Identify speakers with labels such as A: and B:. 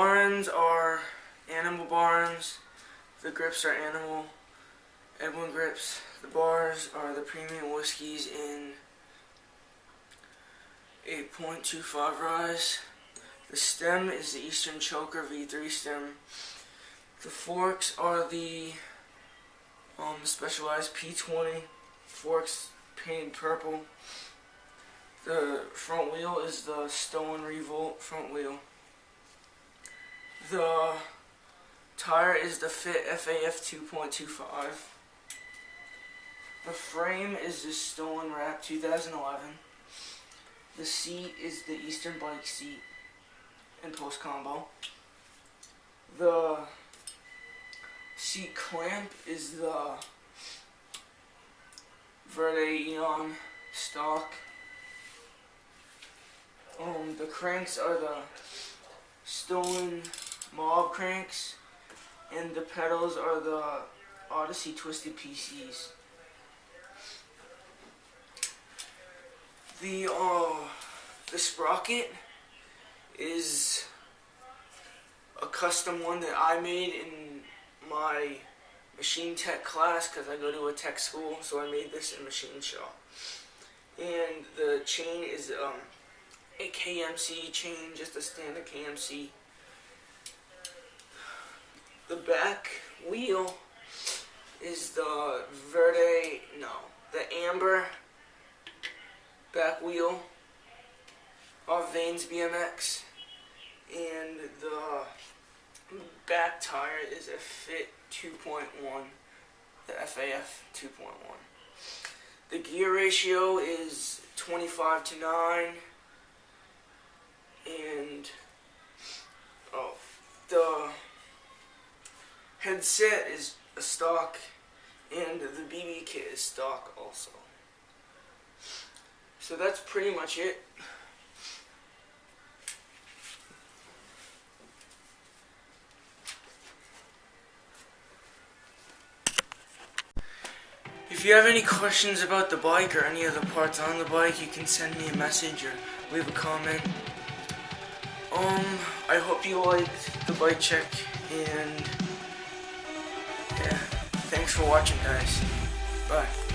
A: Barends are animal Barends. The grips are animal Edwin grips. The bars are the premium whiskeys in 8.25 rise. The stem is the Eastern Choker V3 stem. The forks are the specialized P20 forks painted purple. The front wheel is the Stolen Revolt front wheel. The tire is the Fit FAF 2.25. The frame is the Stolen Wrap 2011. The seat is the Eastern Bike seat and post combo. The seat clamp is the Verde stock. The cranks are the Stolen Mob cranks, and the pedals are the Odyssey twisted PCs. The Sprocket is a custom one that I made in my machine tech class because I go to a tech school, so I made this in machine shop. And the chain is a KMC chain, just a standard KMC. The back wheel is the Verde, the amber back wheel of Vane's BMX, and the back tire is a Fit 2.1, the FAF 2.1. The gear ratio is 25:9, and the headset is a stock, and the BB kit is stock also. So that's pretty much it. If you have any questions about the bike or any of the parts on the bike, you can send me a message or leave a comment. I hope you liked the bike check, and yeah, thanks for watching, guys. Bye.